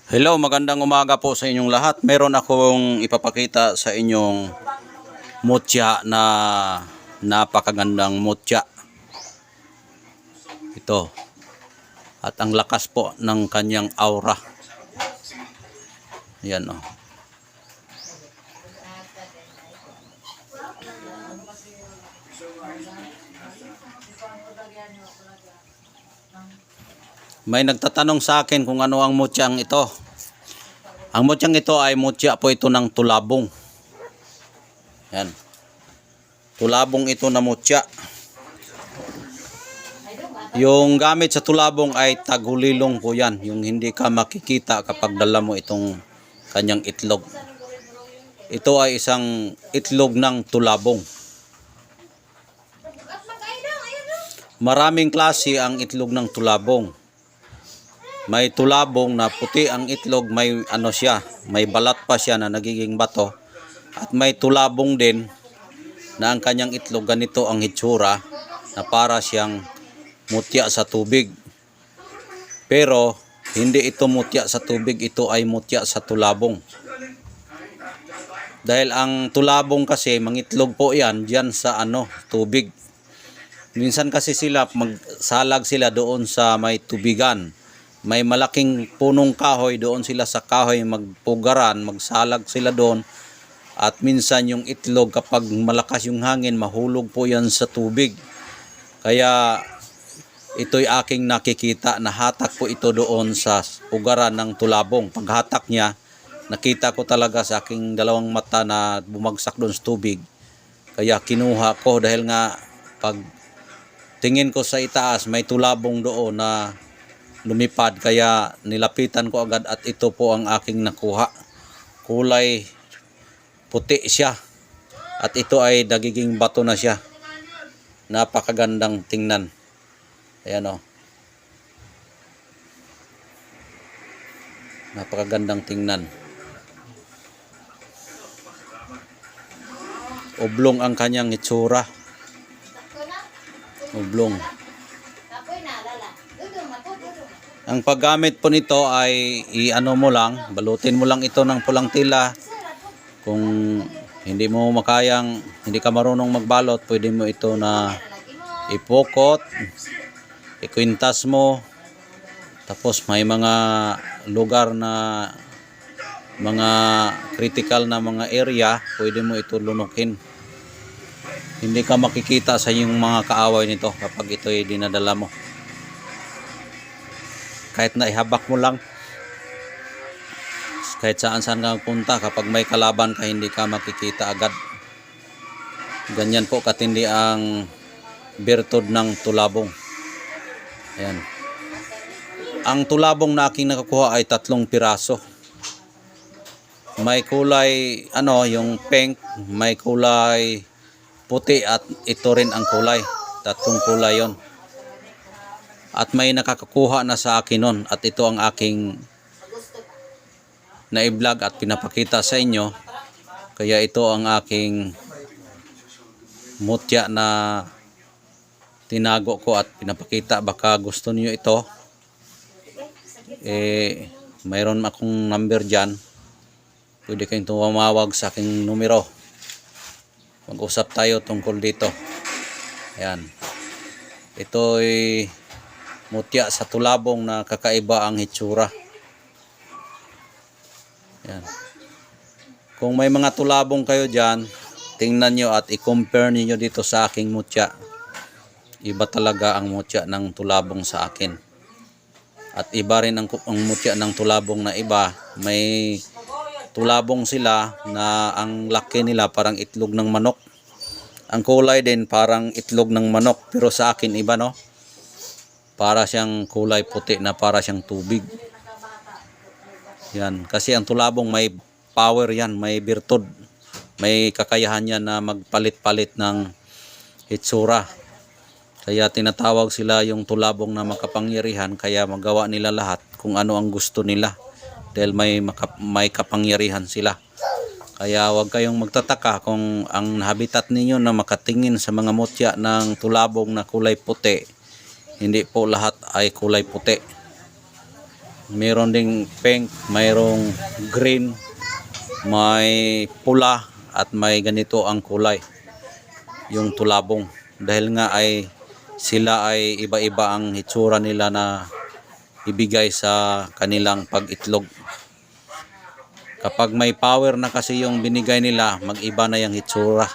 Hello, magandang umaga po sa inyong lahat. Meron akong ipapakita sa inyong mutya na napakagandang mutya. Ito. At ang lakas po ng kanyang aura. Ayan o. May nagtatanong sa akin kung ano ang mutyang ito. Ang mutyang ito ay mutya po ito ng tulabong. Yan. Tulabong ito na mutya. Yung gamit sa tulabong ay tagulilong po yan. Yung hindi ka makikita kapag dala mo itong kanyang itlog. Ito ay isang itlog ng tulabong. Maraming klase ang itlog ng tulabong. May tulabong na puti ang itlog, may ano siya, may balat pa siya na nagiging bato. At may tulabong din na ang kanyang itlog ganito ang hitsura na para siyang mutya sa tubig. Pero hindi ito mutya sa tubig, ito ay mutya sa tulabong. Dahil ang tulabong kasi mangitlog po yan diyan sa tubig. Minsan kasi sila magsalag sila doon sa may tubigan. May malaking punong kahoy, doon sila sa kahoy magpugaran, magsalag sila doon. At minsan yung itlog kapag malakas yung hangin, mahulog po yan sa tubig. Kaya ito'y aking nakikita, nahatak po ito doon sa pugaran ng tulabong. Paghatak niya, nakita ko talaga sa aking dalawang mata na bumagsak doon sa tubig. Kaya kinuha ko dahil nga pag tingin ko sa itaas, may tulabong doon na lumipad, kaya nilapitan ko agad at ito po ang aking nakuha. Kulay puti siya at ito ay nagiging bato na siya. Napakagandang tingnan. Ayan o. Napakagandang tingnan. Oblong ang kanyang itsura. Oblong. Ang paggamit po nito ay mo lang, balutin mo lang ito ng pulang tela. Kung hindi mo makayang, hindi ka marunong magbalot, pwede mo ito na ipokot, ikwintas mo. Tapos may mga lugar na mga critical na mga area, pwede mo ito lunukin. Hindi ka makikita sa iyong mga kaaway nito kapag ito ay dinadala mo. Kahit na ihabak mo lang, kahit saan ka punta, kapag may kalaban ka, hindi ka makikita agad. Ganyan po katindi ang bertod ng tulabong. Ayan. Ang tulabong na aking nakakuha ay 3 piraso. May kulay yung pink, may kulay puti at ito rin ang kulay. 3 kulay yon. At may nakakakuha na sa akin nun, at ito ang aking na-vlog at pinapakita sa inyo. Kaya ito ang aking mutya na tinago ko at pinapakita. Baka gusto niyo ito, mayroon akong number dyan, pwede kayong tumawag sa aking numero, mag-usap tayo tungkol dito. Ayan, ito'y mutya sa tulabong na kakaiba ang hitsura. Yan. Kung may mga tulabong kayo dyan, tingnan nyo at i-compare niyo dito sa aking mutya. Iba talaga ang mutya ng tulabong sa akin. At iba rin ang mutya ng tulabong na iba. May tulabong sila na ang laki nila parang itlog ng manok. Ang kulay din parang itlog ng manok. Pero sa akin iba, no? Para siyang kulay puti na para siyang tubig. Yan, kasi ang tulabong may power yan, may bertod. May kakayahan yan na magpalit-palit ng hitsura. Kaya tinatawag sila yung tulabong na makapangyarihan, kaya magawa nila lahat kung ano ang gusto nila. Dahil may kapangyarihan sila. Kaya huwag kayong magtataka kung ang habitat ninyo na makatingin sa mga mutya ng tulabong na kulay puti. Hindi po lahat ay kulay puti. Meron ding pink, mayroong green, may pula at may ganito ang kulay yung tulabong. Dahil nga ay sila ay iba-iba ang hitsura nila na ibigay sa kanilang pag-itlog. Kapag may power na kasi yung binigay nila, mag-iba na yung hitsura.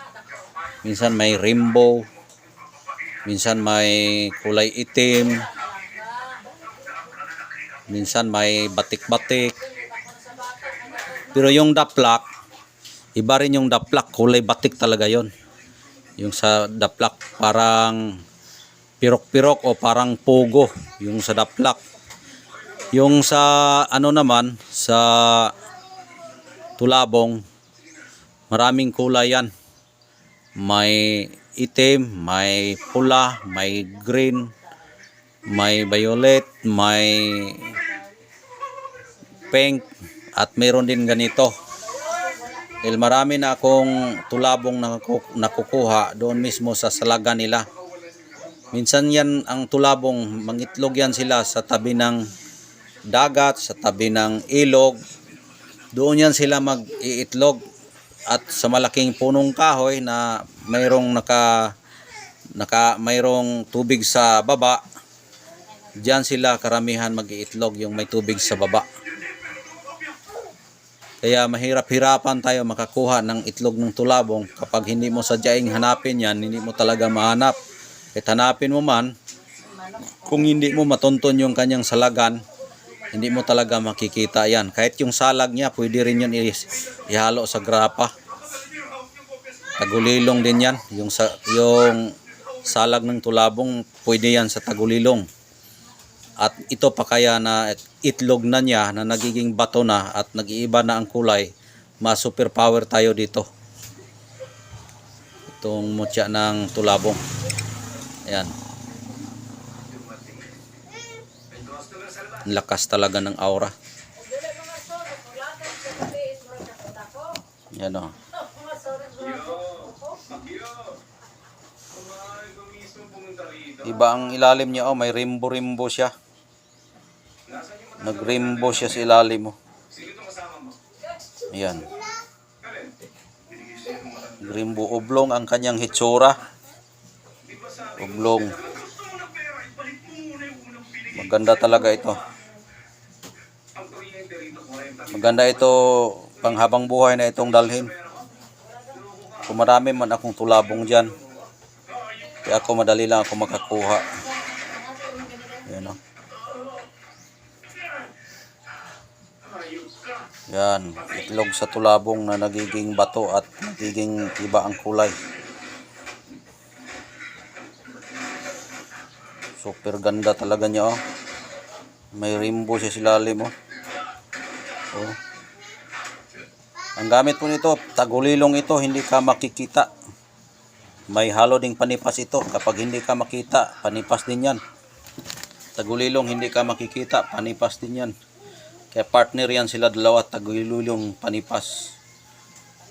Minsan may rainbow, minsan may kulay itim, minsan may batik-batik. Pero yung daplak, iba rin yung daplak, kulay batik talaga yon. Yung sa daplak parang pirok-pirok o parang pogo yung sa daplak. Yung sa ano naman, sa tulabong, maraming kulay yan. May itim, may pula, may green, may violet, may pink, at meron din ganito. Dahil marami na akong tulabong nakukuha doon mismo sa salaga nila. Minsan yan ang tulabong, mangitlog yan sila sa tabi ng dagat, sa tabi ng ilog. Doon yan sila mag-iitlog. At sa malaking punong kahoy na mayroong mayroong tubig sa baba, diyan sila karamihan mag-iitlog, yung may tubig sa baba. Kaya mahirap-hirapan tayo makakuha ng itlog ng tulabong kapag hindi mo sadyaing hanapin yan, hindi mo talaga mahanap. Kahit hanapin mo man, kung hindi mo matunton yung kanyang salagan, hindi mo talaga makikita yan. Kahit yung salag niya, pwede rin yun ihalo sa grapa. Tagulilong din yan. Yung salag ng tulabong, pwede yan sa tagulilong. At ito pa kaya na itlog na niya na nagiging bato na at nag-iiba na ang kulay, ma-superpower tayo dito. Itong mutya ng tulabong. Ayan. Ang lakas talaga ng aura. Yan o. Iba ang ilalim niya, oh, may rimbo-rimbo siya. Nag-rimbo siya sa ilalim mo. Ayan. Rimbo, oblong ang kanyang hitsura. Oblong. Maganda talaga ito. Maganda ito panghabang buhay na itong dalhin. Kung marami man akong tulabong dyan, kaya ako madali lang ako makakuha. Yan o. Yan, itlog sa tulabong na nagiging bato at nagiging iba ang kulay. Super ganda talaga niya, oh. May rainbow siya sa ilalim, oh. Oh. Ang gamit po nito, tagulilong ito, hindi ka makikita. May halo ding panipas ito. Kapag hindi ka makita, panipas din yan. Tagulilong, hindi ka makikita, panipas din yan. Kaya partner yan sila dalawa, tagulilong panipas.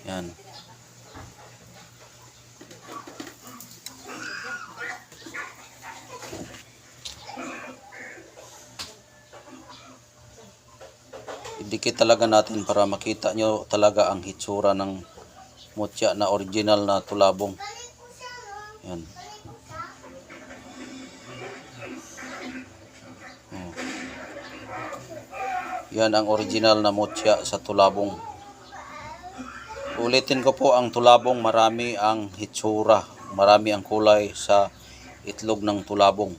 Yan. Idikit talaga natin para makita nyo talaga ang hitsura ng mutya na original na tulabong. Yan. Yan ang original na mutya sa tulabong. Ulitin ko po, ang tulabong marami ang hitsura, marami ang kulay sa itlog ng tulabong.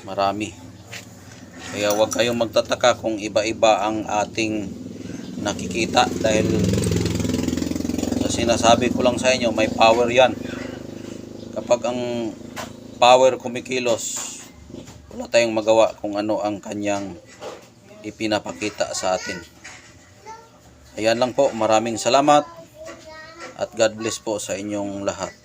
Marami. Kaya huwag kayong magtataka kung iba-iba ang ating nakikita dahil sa sinasabi ko lang sa inyo, may power yan. Kapag ang power kumikilos, wala tayong magawa kung ano ang kanyang ipinapakita sa atin. Ayan lang po, maraming salamat at God bless po sa inyong lahat.